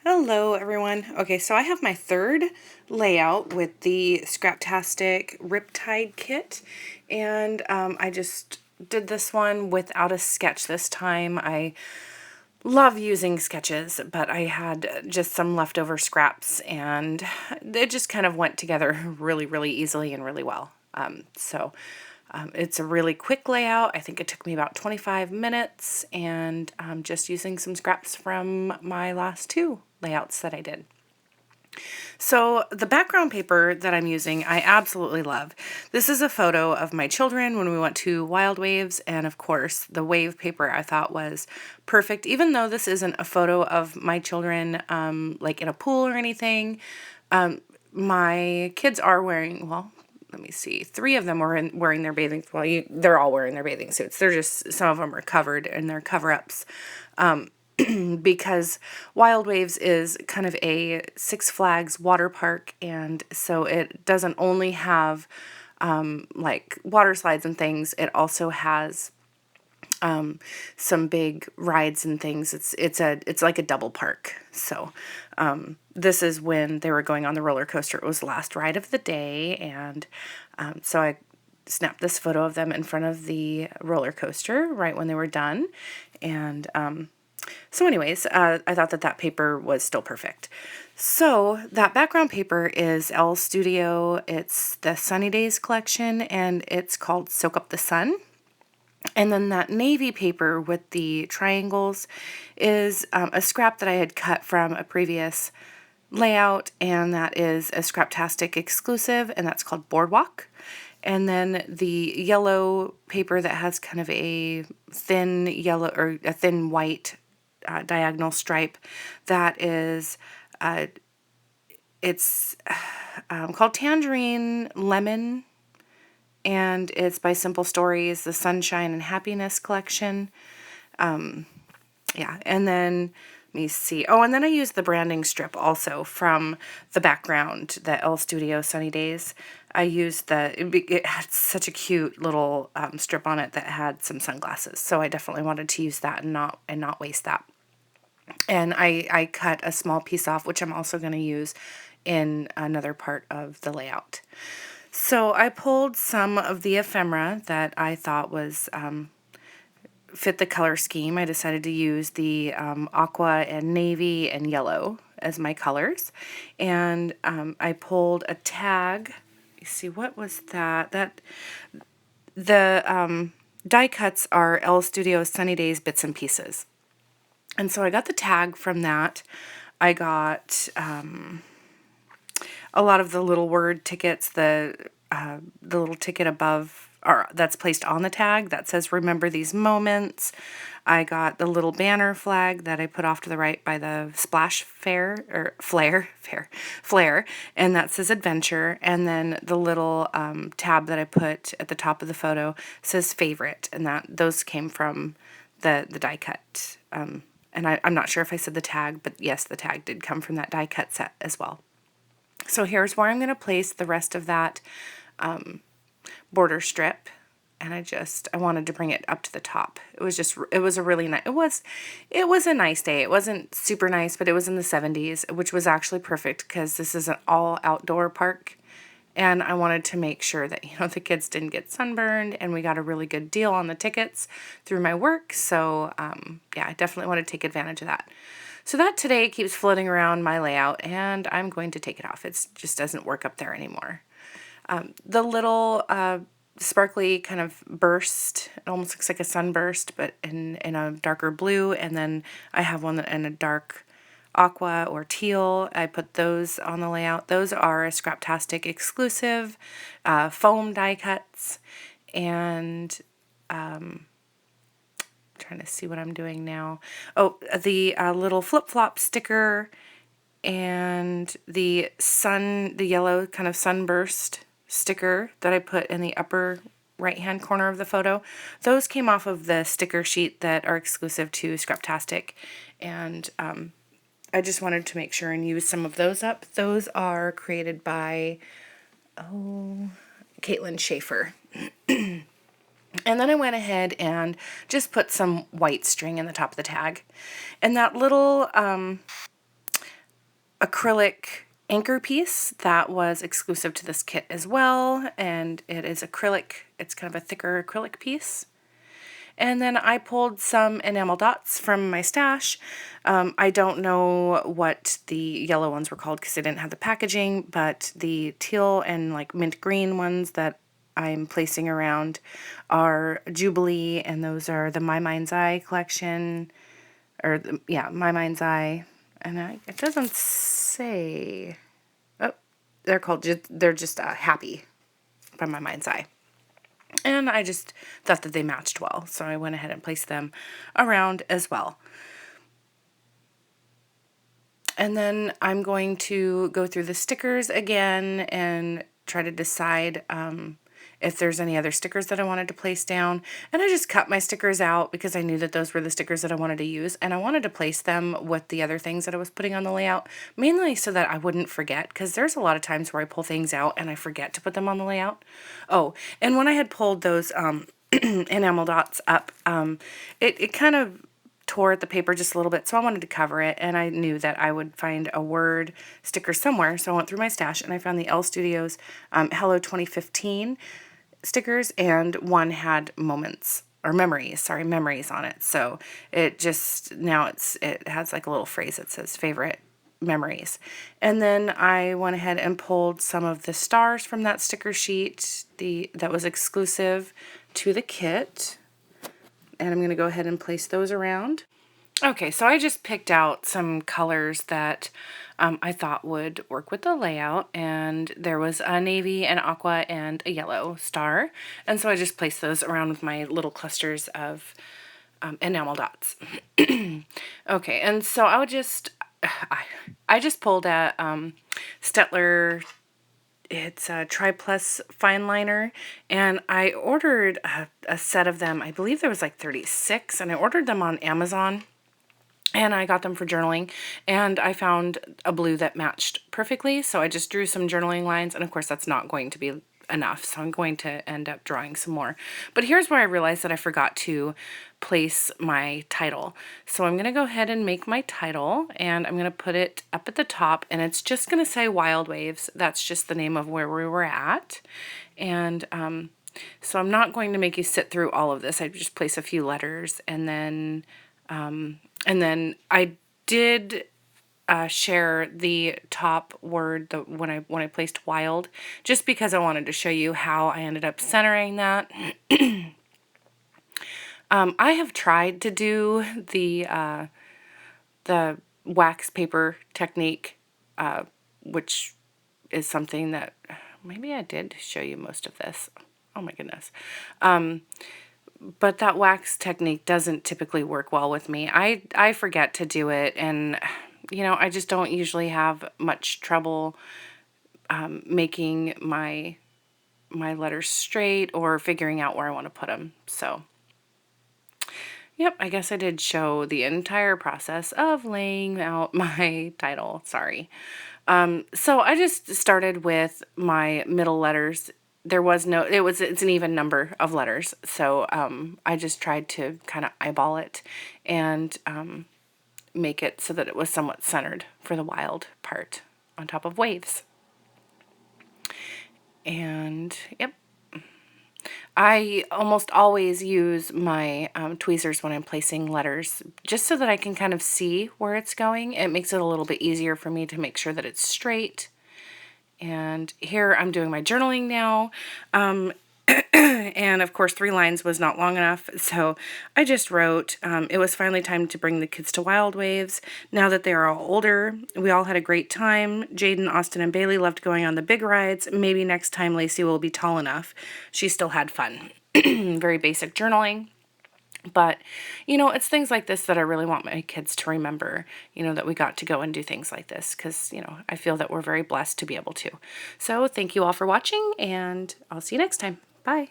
Hello everyone. Okay, so I have my third layout with the Scraptastic Riptide kit, and I just did this one without a sketch this time. I love using sketches, but I had just some leftover scraps and it just kind of went together really easily and really well. It's a really quick layout. I think it took me about 25 minutes, and just using some scraps from my last two layouts that I did. So the background paper that I'm using, I absolutely love. This is a photo of my children when we went to Wild Waves, and of course the wave paper I thought was perfect. Even though this isn't a photo of my children like in a pool or anything, my kids are wearing, well, let me see, three of them were wearing their bathing, well, they're all wearing their bathing suits. They're just, some of them are covered in their cover-ups. Because Wild Waves is kind of a Six Flags water park, and so it doesn't only have like water slides and things, it also has some big rides and things. It's like a double park. So this is when they were going on the roller coaster. It was the last ride of the day, and so I snapped this photo of them in front of the roller coaster right when they were done. And so anyways, I thought that paper was still perfect. So that background paper is L Studio. It's the Sunny Days collection, and it's called Soak Up the Sun. And then that navy paper with the triangles is a scrap that I had cut from a previous layout, and that is a Scraptastic exclusive, and that's called Boardwalk. And then the yellow paper that has kind of a thin yellow or a thin white diagonal stripe, that is it's called Tangerine Lemon, and it's by Simple Stories, the Sunshine and Happiness collection. Yeah, and then let me see. Oh, and then I used the branding strip also from the background, the L Studio Sunny Days. I used it had such a cute little strip on it that had some sunglasses, so I definitely wanted to use that and not waste that. And I cut a small piece off, which I'm also going to use in another part of the layout. So I pulled some of the ephemera that I thought was fit the color scheme. I decided to use the aqua and navy and yellow as my colors. And I pulled a tag. You see, what was that? The die cuts are L Studio Sunny Days Bits and Pieces. And so I got the tag from that. I got a lot of the little word tickets, the little ticket above, or that's placed on the tag that says "Remember These Moments." I got the little banner flag that I put off to the right by the splash flare, and that says "Adventure." And then the little tab that I put at the top of the photo says "Favorite," and those came from the die cut. And I'm not sure if I said the tag, but yes, the tag did come from that die cut set as well. So here's where I'm going to place the rest of that border strip, and I wanted to bring it up to the top. It was a really nice, it was a nice day. It wasn't super nice, but it was in the 70s, which was actually perfect because this is an all outdoor park. And I wanted to make sure that, the kids didn't get sunburned, and we got a really good deal on the tickets through my work. So, yeah, I definitely want to take advantage of that. So that today keeps floating around my layout, and I'm going to take it off. It just doesn't work up there anymore. The little sparkly kind of burst, it almost looks like a sunburst, but in a darker blue. And then I have one in a dark aqua or teal. I put those on the layout. Those are a Scraptastic exclusive foam die cuts. And trying to see what I'm doing now. Oh, the little flip-flop sticker and the yellow kind of sunburst sticker that I put in the upper right-hand corner of the photo. Those came off of the sticker sheet that are exclusive to Scraptastic, and I just wanted to make sure and use some of those up. Those are created by, Caitlin Schaefer. And then I went ahead and just put some white string in the top of the tag. And that little acrylic anchor piece that was exclusive to this kit as well, and it is acrylic. It's kind of a thicker acrylic piece. And then I pulled some enamel dots from my stash. I don't know what the yellow ones were called because I didn't have the packaging, but the teal and like mint green ones that I'm placing around are Jubilee, and those are the My Mind's Eye collection, or yeah, My Mind's Eye. And it doesn't say, oh, they're just Happy by My Mind's Eye. And I just thought that they matched well, so I went ahead and placed them around as well. And then I'm going to go through the stickers again and try to decide if there's any other stickers that I wanted to place down. And I just cut my stickers out because I knew that those were the stickers that I wanted to use, and I wanted to place them with the other things that I was putting on the layout, mainly so that I wouldn't forget, because there's a lot of times where I pull things out and I forget to put them on the layout. Oh, and when I had pulled those enamel dots up, it kind of tore at the paper just a little bit, so I wanted to cover it, and I knew that I would find a word sticker somewhere, so I went through my stash and I found the L Studios Hello 2015 stickers, and one had memories on it. So it just, now it has like a little phrase that says favorite memories. And then I went ahead and pulled some of the stars from that sticker sheet that was exclusive to the kit, and I'm going to go ahead and place those around. Okay, so I just picked out some colors that I thought would work with the layout, and there was a navy, an aqua, and a yellow star, and so I just placed those around with my little clusters of enamel dots. Okay, and so I just pulled a Stettler. It's a Tri-Plus fine liner, and I ordered a set of them. I believe there was like 36, and I ordered them on Amazon, and I got them for journaling, and I found a blue that matched perfectly, so I just drew some journaling lines, and of course that's not going to be enough, so I'm going to end up drawing some more. But here's where I realized that I forgot to place my title. So I'm going to go ahead and make my title, and I'm going to put it up at the top, and it's just going to say Wild Waves. That's just the name of where we were at. And so I'm not going to make you sit through all of this. I just place a few letters, and then I did share the top word when I placed wild, just because I wanted to show you how I ended up centering that. I have tried to do the wax paper technique, which is something that maybe I did show you most of this. Oh my goodness. But that wax technique doesn't typically work well with me. I forget to do it, and you know, I just don't usually have much trouble making my letters straight or figuring out where I want to put them. So yep, I guess I did show the entire process of laying out my title. Sorry. So I just started with my middle letters. It's an even number of letters. So I just tried to kind of eyeball it and make it so that it was somewhat centered for the wild part on top of waves. And yep. I almost always use my tweezers when I'm placing letters, just so that I can kind of see where it's going. It makes it a little bit easier for me to make sure that it's straight. And here I'm doing my journaling now. And of course 3 lines was not long enough, so I just wrote, it was finally time to bring the kids to Wild Waves. Now that they are all older, we all had a great time. Jaden, Austin, and Bailey loved going on the big rides. Maybe next time Lacey will be tall enough. She still had fun. Very basic journaling. But, you know, it's things like this that I really want my kids to remember, you know, that we got to go and do things like this, because, you know, I feel that we're very blessed to be able to. So thank you all for watching, and I'll see you next time. Bye.